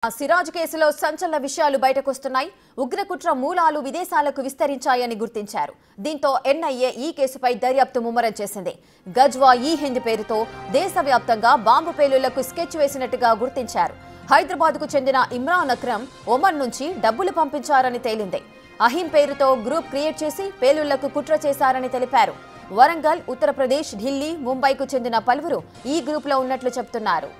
సిరాజ్ కేసులో సంచలన విషయాలు బయటకొస్తున్నాయి. ఉగ్రకుట్ర మూలాలు విదేశాలకు విస్తరించాయని గుర్తించారు. దీంతో ఎన్ఐఏ ఈ కేసుపై దర్యాప్తు ముమ్మరం చేసింది. గజ్వా ఈ హింద్ పేరుతో దేశవ్యాప్తంగా బాంబు పేలుళ్లకు స్కెచ్ వేసినట్టుగా గుర్తించారు. హైదరాబాద్కు చెందిన ఇమ్రాన్ అక్రమ్ ఒమన్ నుంచి డబ్బులు పంపించారని తేలింది. అహిం పేరుతో గ్రూప్ క్రియేట్ చేసి పేలుళ్లకు కుట్ర చేశారని తెలిపారు. వరంగల్, ఉత్తరప్రదేశ్, ఢిల్లీ, ముంబైకు చెందిన పలువురు ఈ గ్రూప్లో ఉన్నట్లు చెబుతున్నారు.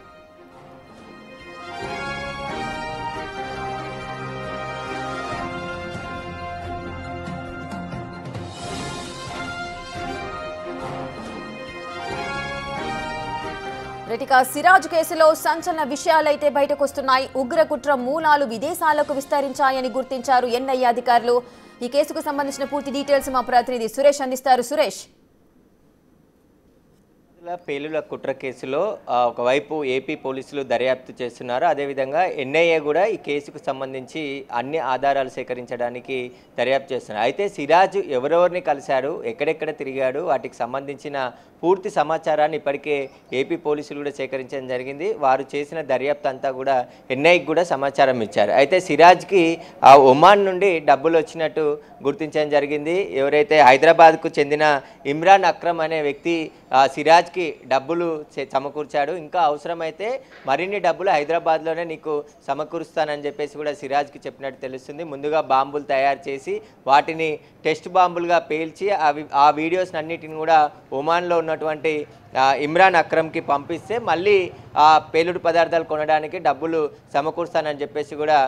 సిరాజ్ కేసులో సంచలన విషయాలైతే బయటకొస్తున్నాయి. ఉగ్రకుట్ర మూలాలు విదేశాలకు విస్తరించాయని గుర్తించారు ఎన్ఐఏ అధికారులు. ఈ కేసుకు సంబంధించిన పూర్తి డీటెయిల్స్ మా ప్రతినిధి సురేష్ అందిస్తారు. సురేష్, పేలుల కుట్ర కేసులో ఒకవైపు ఏపీ పోలీసులు దర్యాప్తు చేస్తున్నారు. అదేవిధంగా ఎన్ఐఏ కూడా ఈ కేసుకు సంబంధించి అన్ని ఆధారాలు సేకరించడానికి దర్యాప్తు చేస్తున్నారు. అయితే సిరాజ్ ఎవరెవరిని కలిశాడు, ఎక్కడెక్కడ తిరిగాడు, వాటికి సంబంధించిన పూర్తి సమాచారాన్ని ఇప్పటికే ఏపీ పోలీసులు కూడా సేకరించడం జరిగింది. వారు చేసిన దర్యాప్తు అంతా కూడా ఎన్ఐఏకి కూడా సమాచారం ఇచ్చారు. అయితే సిరాజ్కి ఒమాన్ నుండి డబ్బులు వచ్చినట్టు గుర్తించడం జరిగింది. ఎవరైతే హైదరాబాద్కు చెందిన ఇమ్రాన్ అక్రమ్ అనే వ్యక్తి సిరాజ్కి డబ్బులు సమకూర్చాడు. ఇంకా అవసరమైతే మరిన్ని డబ్బులు హైదరాబాద్లోనే నీకు సమకూరుస్తానని చెప్పేసి కూడా సిరాజ్కి చెప్పినట్టు తెలుస్తుంది. ముందుగా బాంబులు తయారు చేసి వాటిని టెస్ట్ బాంబులుగా పేల్చి ఆ వీడియోస్ అన్నిటిని కూడా ఒమాన్లో ఉన్నటువంటి ఇమ్రాన్ అక్రమ్కి పంపిస్తే మళ్ళీ ఆ పేలుడు పదార్థాలు కొనడానికి డబ్బులు సమకూరుస్తానని చెప్పేసి కూడా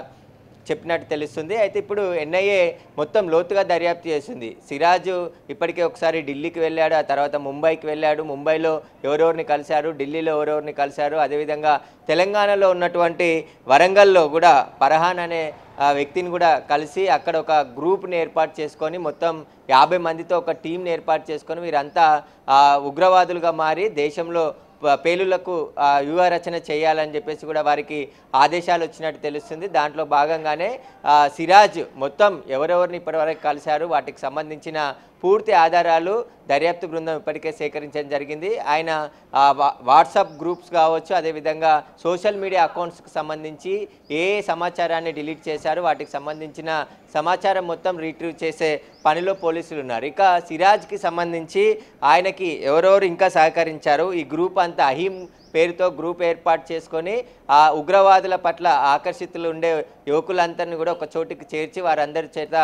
చెప్పినట్టు తెలుస్తుంది. అయితే ఇప్పుడు ఎన్ఐఏ మొత్తం లోతుగా దర్యాప్తు చేస్తుంది. సిరాజు ఇప్పటికే ఒకసారి ఢిల్లీకి వెళ్ళాడు, ఆ తర్వాత ముంబైకి వెళ్ళాడు. ముంబైలో ఎవరెవరిని కలిశారు, ఢిల్లీలో ఎవరెవరిని కలిశారు, అదేవిధంగా తెలంగాణలో ఉన్నటువంటి వరంగల్లో కూడా ఫర్హాన్ అనే వ్యక్తిని కూడా కలిసి అక్కడ ఒక గ్రూప్ని ఏర్పాటు చేసుకొని మొత్తం 50 మందితో ఒక టీంని ఏర్పాటు చేసుకొని వీరంతా ఉగ్రవాదులుగా మారి దేశంలో పేలుళ్లకు వ్యూహరచన చేయాలని చెప్పేసి కూడా వారికి ఆదేశాలు వచ్చినట్టు తెలుస్తుంది. దాంట్లో భాగంగానే సిరాజ్ మొత్తం ఎవరెవరిని ఇప్పటివరకు కలిశారు, వాటికి సంబంధించిన పూర్తి ఆధారాలు దర్యాప్తు బృందం ఇప్పటికే సేకరించడం జరిగింది. ఆయన వాట్సాప్ గ్రూప్స్ కావచ్చు, అదేవిధంగా సోషల్ మీడియా అకౌంట్స్కి సంబంధించి ఏ సమాచారాన్ని డిలీట్ చేశారు, వాటికి సంబంధించిన సమాచారం మొత్తం రీట్రీవ్ చేసే పనిలో పోలీసులు ఉన్నారు. ఇక సిరాజ్కి సంబంధించి ఆయనకి ఎవరెవరు ఇంకా సహకరించారు, ఈ గ్రూప్ అంతా అహిం పేరుతో గ్రూప్ ఏర్పాటు చేసుకొని ఆ ఉగ్రవాదుల పట్ల ఆకర్షితులు ఉండే యువకులందరినీ కూడా ఒక చోటికి చేర్చి వారందరి చేత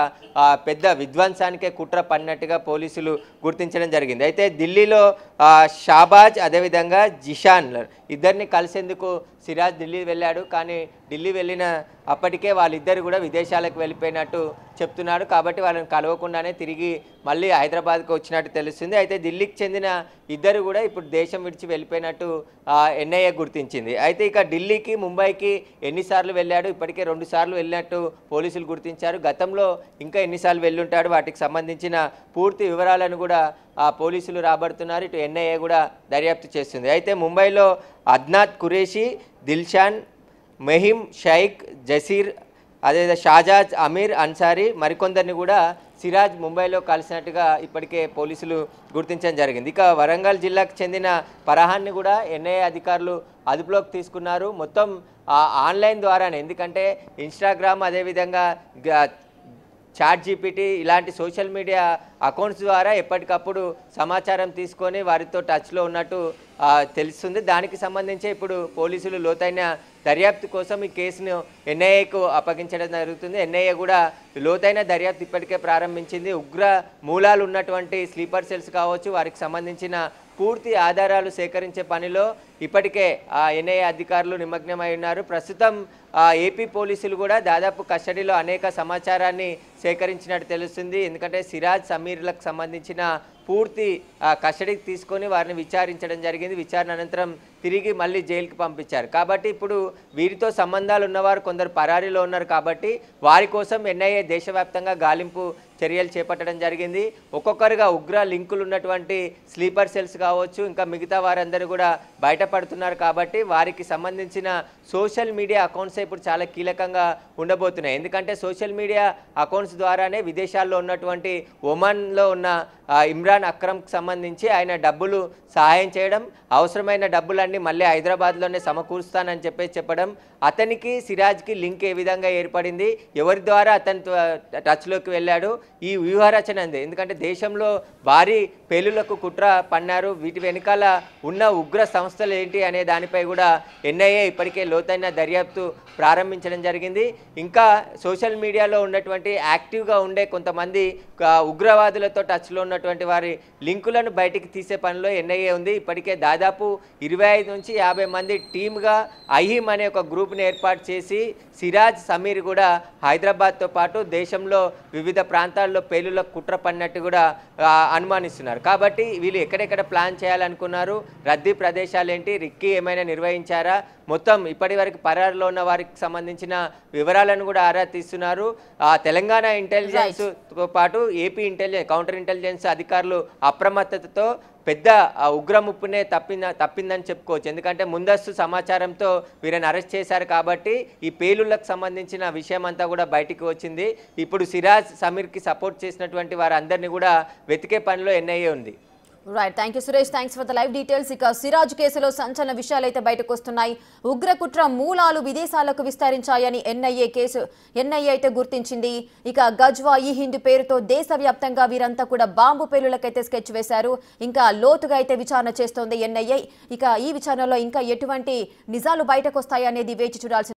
పెద్ద విధ్వంసానికే కుట్ర పడినట్టుగా పోలీసులు గుర్తించడం జరిగింది. అయితే ఢిల్లీలో షాబాజ్ అదేవిధంగా జిషాన్ ఇద్దరిని కలిసేందుకు సిరాజ్ ఢిల్లీ వెళ్ళాడు. కానీ ఢిల్లీ వెళ్ళిన అప్పటికే వాళ్ళిద్దరు కూడా విదేశాలకు వెళ్ళిపోయినట్టు చెప్తున్నారు. కాబట్టి వాళ్ళని కలవకుండానే తిరిగి మళ్ళీ హైదరాబాద్కు వచ్చినట్టు తెలుస్తుంది. అయితే ఢిల్లీకి చెందిన ఇద్దరు కూడా ఇప్పుడు దేశం విడిచి వెళ్ళిపోయినట్టు ఎన్ఐఏ గుర్తించింది. అయితే ఇక ఢిల్లీకి, ముంబైకి ఎన్నిసార్లు వెళ్ళాడు, ఇప్పటికే 2 సార్లు వెళ్ళినట్టు పోలీసులు గుర్తించారు. గతంలో ఇంకా ఎన్నిసార్లు వెళ్ళుంటాడు, వాటికి సంబంధించిన పూర్తి వివరాలను కూడా పోలీసులు రాబడుతున్నారు. ఇటు ఎన్ఐఏ కూడా దర్యాప్తు చేస్తుంది. అయితే ముంబైలో అద్నాత్ ఖురేషి, దిల్షాన్, మహిమ్ షైక్, జసీర్, అదేవిధంగా షాజాజ్, అమీర్ అన్సారీ మరికొందరిని కూడా సిరాజ్ ముంబైలో కలిసినట్టుగా ఇప్పటికే పోలీసులు గుర్తించడం జరిగింది. ఇక వరంగల్ జిల్లాకు చెందిన ఫర్హాన్ని కూడా ఎన్ఐఏ అధికారులు అదుపులోకి తీసుకున్నారు. మొత్తం ఆన్లైన్ ద్వారానే, ఎందుకంటే ఇన్స్టాగ్రామ్ అదేవిధంగా ChatGPT ఇలాంటి సోషల్ మీడియా అకౌంట్స్ ద్వారా ఎప్పటికప్పుడు సమాచారం తీసుకొని వారితో టచ్లో ఉన్నట్టు తెలుస్తుంది. దానికి సంబంధించి ఇప్పుడు పోలీసులు లోతైన దర్యాప్తు కోసం ఈ కేసును ఎన్ఐఏకు అప్పగించడం జరుగుతుంది. ఎన్ఐఏ కూడా లోతైన దర్యాప్తు ఇప్పటికే ప్రారంభించింది. ఉగ్ర మూలాలు ఉన్నటువంటి స్లీపర్ సెల్స్ కావచ్చు, వారికి సంబంధించిన పూర్తి ఆధారాలు సేకరించే పనిలో ఇప్పటికే ఎన్ఐఏ అధికారులు నిమగ్నమై ఉన్నారు. ప్రస్తుతం ఏపీ పోలీసులు కూడా దాదాపు కస్టడీలో అనేక సమాచారాన్ని సేకరించినట్టు తెలుస్తుంది. ఎందుకంటే సిరాజ్, సమీర్లకు సంబంధించిన పూర్తి కస్టడీకి తీసుకొని వారిని విచారించడం జరిగింది. విచారణ అనంతరం తిరిగి మళ్ళీ జైలుకి పంపించారు. కాబట్టి ఇప్పుడు వీరితో సంబంధాలు ఉన్నవారు కొందరు పరారీలో ఉన్నారు. కాబట్టి వారి కోసం ఎన్ఐఏ దేశవ్యాప్తంగా గాలింపు చర్యలు చేపట్టడం జరిగింది. ఒక్కొక్కరుగా ఉగ్ర లింకులు ఉన్నటువంటి స్లీపర్ సెల్స్ కావచ్చు, ఇంకా మిగతా వారందరూ కూడా బయటపడుతున్నారు. కాబట్టి వారికి సంబంధించిన సోషల్ మీడియా అకౌంట్స్ ఇప్పుడు చాలా కీలకంగా ఉండబోతున్నాయి. ఎందుకంటే సోషల్ మీడియా అకౌంట్స్ ద్వారానే విదేశాల్లో ఉన్నటువంటి ఒమన్లో ఉన్న ఇమ్రాన్ అక్రమ్కి సంబంధించి ఆయన డబ్బులు సహాయం చేయడం, అవసరమైన డబ్బులన్నీ మళ్ళీ హైదరాబాద్లోనే సమకూరుస్తానని చెప్పడం, అతనికి సిరాజ్కి లింక్ ఏ విధంగా ఏర్పడింది, ఎవరి ద్వారా అతను టచ్లోకి వెళ్ళాడు, ఈ వ్యూహరచన ఉంది. ఎందుకంటే దేశంలో భారీ పేలులకు కుట్ర పన్నారు, వీటి వెనకాల ఉన్న ఉగ్ర సంస్థలు ఏంటి అనే దానిపై కూడా ఎన్ఐఏ ఇప్పటికే లోతైన దర్యాప్తు ప్రారంభించడం జరిగింది. ఇంకా సోషల్ మీడియాలో ఉన్నటువంటి యాక్టివ్గా ఉండే కొంతమంది ఉగ్రవాదులతో టచ్లో ఉన్నటువంటి వారి లింకులను బయటికి తీసే పనిలో ఎన్ఐఏ ఉంది. ఇప్పటికే దాదాపు 25 నుంచి 50 మంది టీమ్గా అహీమ్ అనే ఒక గ్రూప్ని ఏర్పాటు చేసి సిరాజ్, సమీర్ కూడా హైదరాబాద్తో పాటు దేశంలో వివిధ ప్రాంతాల్లో పేలుల కుట్ర పడినట్టు కూడా అనుమానిస్తున్నారు. కాబట్టి వీళ్ళు ఎక్కడెక్కడ ప్లాన్ చేయాలనుకున్నారు, రద్దీ ప్రదేశాలు ఏంటి, రిక్కీ ఏమైనా నిర్వహించారా, మొత్తం ఇప్పటి వరకు పరారులో ఉన్న వారికి సంబంధించిన వివరాలను కూడా ఆరా తీస్తున్నారు. తెలంగాణ ఇంటెలిజెన్స్తో పాటు ఏపీ కౌంటర్ ఇంటెలిజెన్స్ అధికారులు అప్రమత్తతతో పెద్ద ఉగ్రముప్పునే తప్పిందని చెప్పుకోవచ్చు. ఎందుకంటే ముందస్తు సమాచారంతో వీరిని అరెస్ట్ చేశారు కాబట్టి ఈ పేలుళ్లకు సంబంధించిన విషయం అంతా కూడా బయటికి వచ్చింది. ఇప్పుడు సిరాజ్, సమీర్కి సపోర్ట్ చేసినటువంటి వారందరినీ కూడా వెతికే పనిలో ఎన్ఐఏ ఉంది. Right, thank you Suresh, thanks for the live details. ఇక సిరాజ్ కేసులో సంచలన విషయాలు అయితే బయటకు వస్తున్నాయి. ఉగ్రకుట్ర మూలాలు విదేశాలకు విస్తరించాయని ఎన్ఐఏ అయితే గుర్తించింది. ఇక గజ్వా ఈ హింద్ పేరుతో దేశవ్యాప్తంగా వీరంతా కూడా బాంబు పేలులకైతే స్కెచ్ వేశారు. ఇంకా లోతుగా అయితే విచారణ చేస్తోంది ఎన్ఐఏ. ఇక ఈ విచారణలో ఇంకా ఎటువంటి నిజాలు బయటకు వస్తాయనేది వేచి చూడాల్సి